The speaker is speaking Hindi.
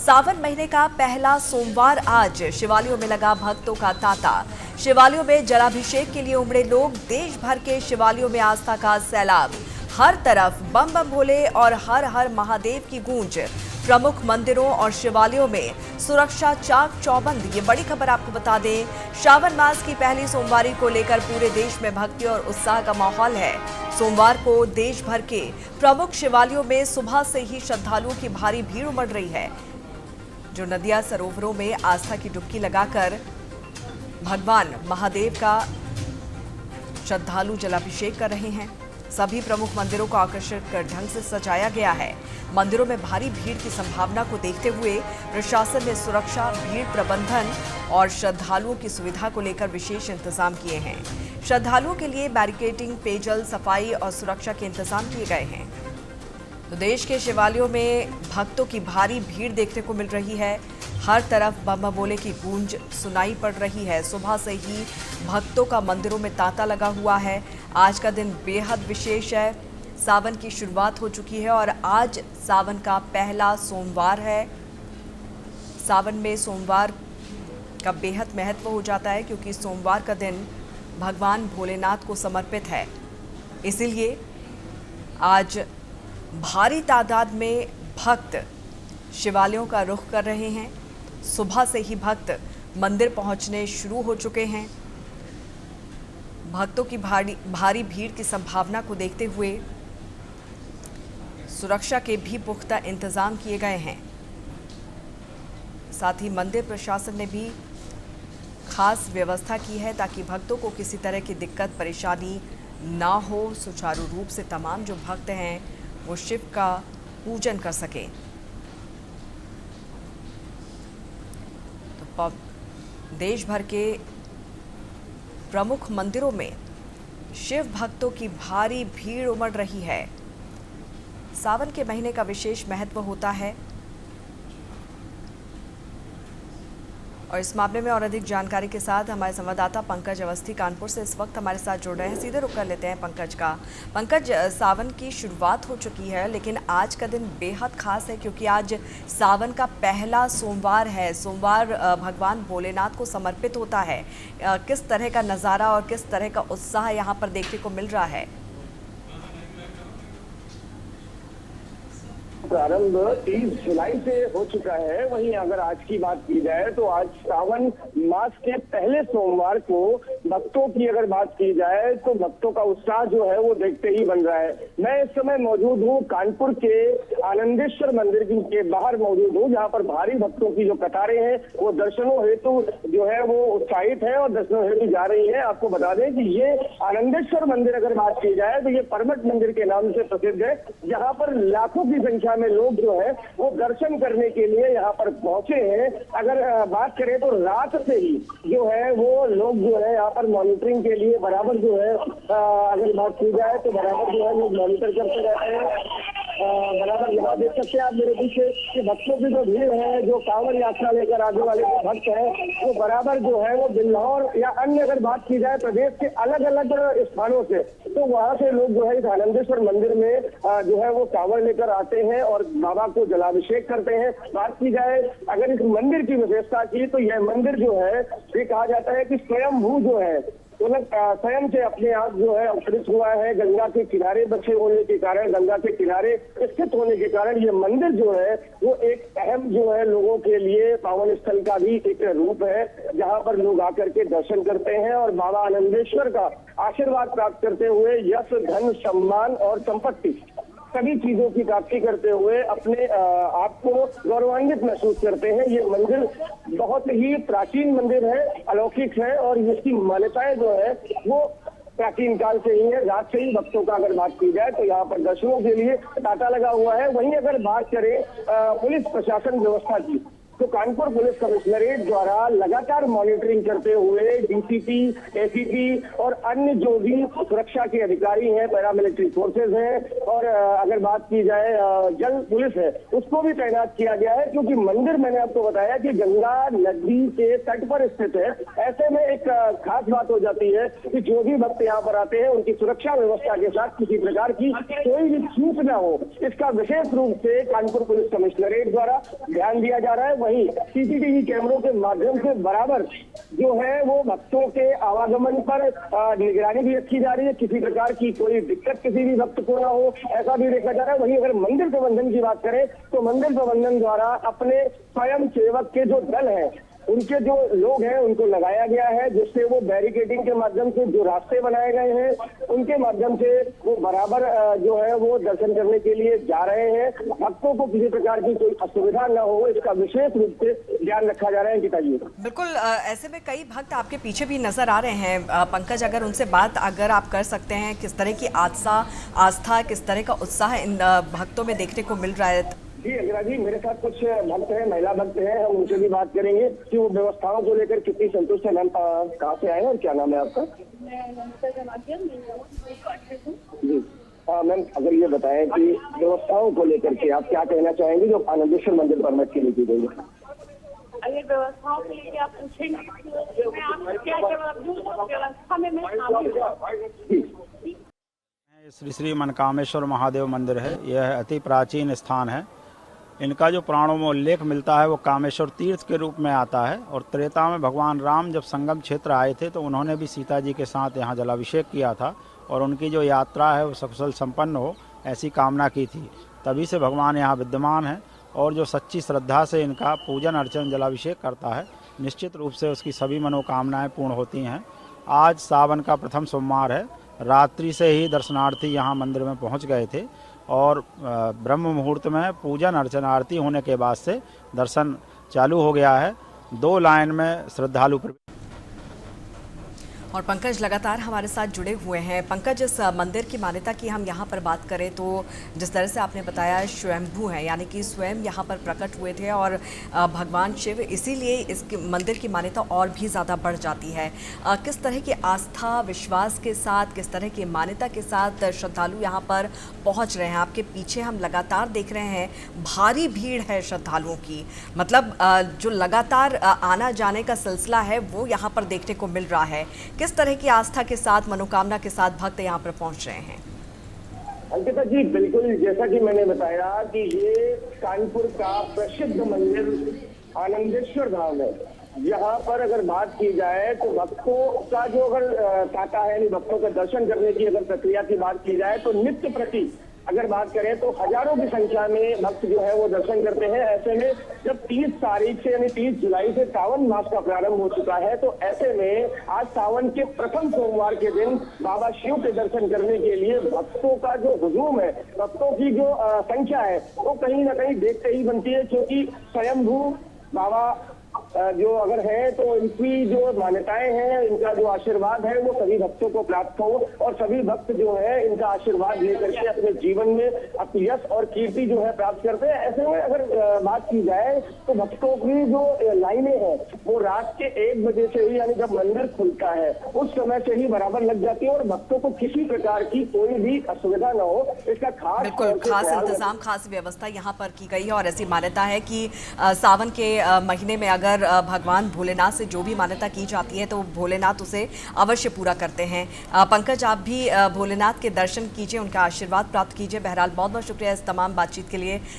सावन महीने का पहला सोमवार आज शिवालयों में लगा भक्तों का तांता। शिवालयों में जलाभिषेक के लिए उमड़े लोग। देश भर के शिवालयों में आस्था का सैलाब। हर तरफ बम बम भोले और हर हर महादेव की गूंज। प्रमुख मंदिरों और शिवालयों में सुरक्षा चाक चौबंद। ये बड़ी खबर आपको बता दें, श्रावण मास की पहली सोमवारी को लेकर पूरे देश में भक्ति और उत्साह का माहौल है। सोमवार को देश भर के प्रमुख शिवालयों में सुबह से ही श्रद्धालुओं की भारी भीड़ उमड़ रही है, जो नदियां सरोवरों में आस्था की डुबकी लगाकर भगवान महादेव का श्रद्धालु जलाभिषेक कर रहे हैं। सभी प्रमुख मंदिरों को आकर्षक ढंग से सजाया गया है। मंदिरों में भारी भीड़ की संभावना को देखते हुए प्रशासन ने सुरक्षा, भीड़ प्रबंधन और श्रद्धालुओं की सुविधा को लेकर विशेष इंतजाम किए हैं। श्रद्धालुओं के लिए बैरिकेडिंग, पेयजल, सफाई और सुरक्षा के इंतजाम किए गए हैं। तो देश के शिवालयों में भक्तों की भारी भीड़ देखने को मिल रही है। हर तरफ बम बोले की गूंज सुनाई पड़ रही है। सुबह से ही भक्तों का मंदिरों में तांता लगा हुआ है। आज का दिन बेहद विशेष है। सावन की शुरुआत हो चुकी है और आज सावन का पहला सोमवार है। सावन में सोमवार का बेहद महत्व हो जाता है, क्योंकि सोमवार का दिन भगवान भोलेनाथ को समर्पित है। इसीलिए आज भारी तादाद में भक्त शिवालयों का रुख कर रहे हैं। सुबह से ही भक्त मंदिर पहुंचने शुरू हो चुके हैं। भक्तों की भारी भीड़ की संभावना को देखते हुए सुरक्षा के भी पुख्ता इंतजाम किए गए हैं। साथ ही मंदिर प्रशासन ने भी खास व्यवस्था की है ताकि भक्तों को किसी तरह की दिक्कत परेशानी ना हो। सुचारू रूप से तमाम जो भक्त हैं वो शिव का पूजन कर सकें। तो देश भर के प्रमुख मंदिरों में शिव भक्तों की भारी भीड़ उमड़ रही है। सावन के महीने का विशेष महत्व होता है और इस मामले में और अधिक जानकारी के साथ हमारे संवाददाता पंकज अवस्थी कानपुर से इस वक्त हमारे साथ जुड़ रहे हैं। सीधे रुक कर लेते हैं पंकज का। पंकज, सावन की शुरुआत हो चुकी है, लेकिन आज का दिन बेहद खास है क्योंकि आज सावन का पहला सोमवार है। सोमवार भगवान भोलेनाथ को समर्पित होता है। किस तरह का नज़ारा और किस तरह का उत्साह यहाँ पर देखने को मिल रहा है? प्रारंभ 30 जुलाई से हो चुका है। वहीं अगर आज की बात की जाए तो आज सावन मास के पहले सोमवार को भक्तों की अगर बात की जाए तो भक्तों का उत्साह जो है वो देखते ही बन रहा है। मैं इस समय मौजूद हूँ कानपुर के आनंदेश्वर मंदिर के बाहर मौजूद हूँ, जहाँ पर भारी भक्तों की जो कतारें हैं वो दर्शनों हेतु जो है वो उत्साहित है और दर्शनों हेतु जा रही है। आपको बता दें कि ये आनंदेश्वर मंदिर अगर बात की जाए तो ये परमट मंदिर के नाम से प्रसिद्ध है, जहाँ पर लाखों की संख्या में लोग जो है वो दर्शन करने के लिए यहाँ पर पहुंचे हैं। अगर बात करें तो रात से ही जो है वो लोग जो है यहाँ पर मॉनिटरिंग के लिए बराबर जो है अगर बात की जाए तो बराबर जो है लोग मॉनिटर करते रहते हैं। बराबर यहाँ देख सकते हैं आप मेरे पीछे कि भक्तों की जो भीड़ है, जो कांवड़ यात्रा लेकर आने वाले जो भक्त हैं वो बराबर जो है वो बिल्हौर या अन्य अगर बात की जाए प्रदेश के अलग अलग स्थानों से, तो वहाँ से लोग जो है इस आनंदेश्वर मंदिर में जो है वो कांवड़ लेकर आते हैं और बाबा को जलाभिषेक करते हैं। बात की जाए अगर इस मंदिर की विशेषता की तो यह मंदिर जो है ये कहा जाता है कि स्वयंभू जो है स्वयं से अपने आप जो है अवतरित हुआ है। गंगा के किनारे बसे होने के कारण, गंगा के किनारे स्थित होने के कारण ये मंदिर जो है वो एक अहम जो है लोगों के लिए पावन स्थल का भी एक रूप है, जहां पर लोग आकर के दर्शन करते हैं और बाबा आनंदेश्वर का आशीर्वाद प्राप्त करते हुए यश, धन, सम्मान और संपत्ति सभी चीजों की प्राप्ति करते हुए अपने आप को गौरवान्वित महसूस करते हैं। ये मंदिर बहुत ही प्राचीन मंदिर है, अलौकिक है और इसकी मान्यताएं जो है वो प्राचीन काल से ही है। रात से ही भक्तों का अगर बात की जाए तो यहाँ पर दर्शनों के लिए तांता लगा हुआ है। वहीं अगर बात करें पुलिस प्रशासन व्यवस्था की तो कानपुर पुलिस कमिश्नरेट द्वारा लगातार मॉनिटरिंग करते हुए डीसीपी, एसीपी और अन्य जो भी सुरक्षा के अधिकारी हैं, पैरामिलिट्री फोर्सेज हैं और अगर बात की जाए जल पुलिस है, उसको भी तैनात किया गया है। क्योंकि मंदिर मैंने आपको बताया कि गंगा नदी के तट पर स्थित है। ऐसे में एक खास बात हो जाती है कि जो भी भक्त यहाँ पर आते हैं उनकी सुरक्षा व्यवस्था के साथ किसी प्रकार की कोई भी चूक न हो, इसका विशेष रूप से कानपुर पुलिस कमिश्नरेट द्वारा ध्यान दिया जा रहा है। वहीं सीसीटीवी कैमरों के माध्यम से बराबर जो है वो भक्तों के आवागमन पर निगरानी भी रखी जा रही है। किसी प्रकार की कोई दिक्कत किसी भी भक्त को ना हो, ऐसा भी देखा जा रहा है। वहीं अगर मंदिर प्रबंधन की बात करें तो मंदिर प्रबंधन द्वारा अपने स्वयं सेवक के जो दल है, उनके जो लोग हैं उनको लगाया गया है, जिससे वो बैरिकेडिंग के माध्यम से जो रास्ते बनाए गए हैं उनके माध्यम से वो बराबर जो है वो दर्शन करने के लिए जा रहे हैं। भक्तों को किसी प्रकार की कोई असुविधा न हो, इसका विशेष रूप से ध्यान रखा जा रहा है। गीता जी, बिल्कुल ऐसे में कई भक्त आपके पीछे भी नजर आ रहे हैं। पंकज, अगर उनसे बात अगर आप कर सकते हैं, किस तरह की आस्था, किस तरह का उत्साह इन भक्तों में देखने को मिल रहा है? जी अंजना जी, मेरे साथ कुछ भक्त हैं, महिला भक्त हैं, हम उनसे भी बात करेंगे कि वो व्यवस्थाओं को लेकर कितनी संतुष्ट है। मैम कहाँ से आए हैं और क्या नाम है आपका? जी मैम, अगर ये बताएं कि व्यवस्थाओं को लेकर के आप क्या कहना चाहेंगे जो आनंदेश्वर मंदिर परमिट के लिए की गई है? अगर व्यवस्थाओं के लिए आप पूछेंगे मैं आपको क्या जवाब दूं, व्यवस्था में मैं शामिल हूं। श्री श्री मनकामेश्वर महादेव मंदिर है। यह अति प्राचीन स्थान है। इनका जो पुराणों में उल्लेख मिलता है वो कामेश्वर तीर्थ के रूप में आता है। और त्रेता में भगवान राम जब संगम क्षेत्र आए थे तो उन्होंने भी सीता जी के साथ यहाँ जलाभिषेक किया था और उनकी जो यात्रा है वो सकुशल संपन्न हो, ऐसी कामना की थी। तभी से भगवान यहाँ विद्यमान है और जो सच्ची श्रद्धा से इनका पूजन अर्चन जलाभिषेक करता है, निश्चित रूप से उसकी सभी मनोकामनाएँ पूर्ण होती हैं। आज सावन का प्रथम सोमवार है। रात्रि से ही दर्शनार्थी यहाँ मंदिर में पहुँच गए थे और ब्रह्म मुहूर्त में पूजन अर्चन आरती होने के बाद से दर्शन चालू हो गया है। 2 लाइन में श्रद्धालु और पंकज लगातार हमारे साथ जुड़े हुए हैं। पंकज, इस मंदिर की मान्यता की हम यहाँ पर बात करें तो जिस तरह से आपने बताया स्वयंभू है, यानी कि स्वयं यहाँ पर प्रकट हुए थे और भगवान शिव, इसीलिए इस मंदिर की मान्यता और भी ज़्यादा बढ़ जाती है। किस तरह की आस्था विश्वास के साथ, किस तरह की मान्यता के साथ श्रद्धालु यहाँ पर पहुँच रहे हैं? आपके पीछे हम लगातार देख रहे हैं भारी भीड़ है श्रद्धालुओं की, मतलब जो लगातार आना जाने का सिलसिला है वो यहाँ पर देखने को मिल रहा है। किस तरह की आस्था के साथ, मनोकामना के साथ भक्त यहाँ पर पहुंच रहे हैं? अंकिता जी, बिल्कुल जैसा कि मैंने बताया कि ये कानपुर का प्रसिद्ध मंदिर आनंदेश्वर धाम है। यहाँ पर अगर बात की जाए तो भक्तों का जो अगर तांता है, भक्तों का दर्शन करने की अगर प्रक्रिया की बात की जाए तो नित्य प्रति अगर बात करें तो हजारों की संख्या में भक्त जो है वो दर्शन करते हैं। ऐसे में जब 30 तारीख से यानी 30 जुलाई से सावन मास का प्रारंभ हो चुका है, तो ऐसे में आज सावन के प्रथम सोमवार के दिन बाबा शिव के दर्शन करने के लिए भक्तों का जो हुजूम है, भक्तों की जो संख्या है वो कहीं ना कहीं देखते ही बनती है। क्योंकि स्वयंभू बाबा जो अगर है तो इनकी जो मान्यताएं हैं, इनका जो आशीर्वाद है वो सभी भक्तों को प्राप्त हो और सभी भक्त जो है इनका आशीर्वाद लेकर के अपने जीवन में अपनी यश और कीर्ति जो है प्राप्त करते हैं। ऐसे में अगर बात की जाए तो भक्तों की जो लाइनें हैं वो रात के 1 बजे से ही, यानी जब मंदिर खुलता है उस समय से ही बराबर लग जाती है और भक्तों को किसी प्रकार की कोई भी असुविधा न हो, इसका खास इंतजाम, खास व्यवस्था यहाँ पर की गई है। और ऐसी मान्यता है कि सावन के महीने में अगर भगवान भोलेनाथ से जो भी मान्यता की जाती है तो भोलेनाथ उसे अवश्य पूरा करते हैं। पंकज, आप भी भोलेनाथ के दर्शन कीजिए, उनका आशीर्वाद प्राप्त कीजिए। बहरहाल बहुत बहुत शुक्रिया इस तमाम बातचीत के लिए।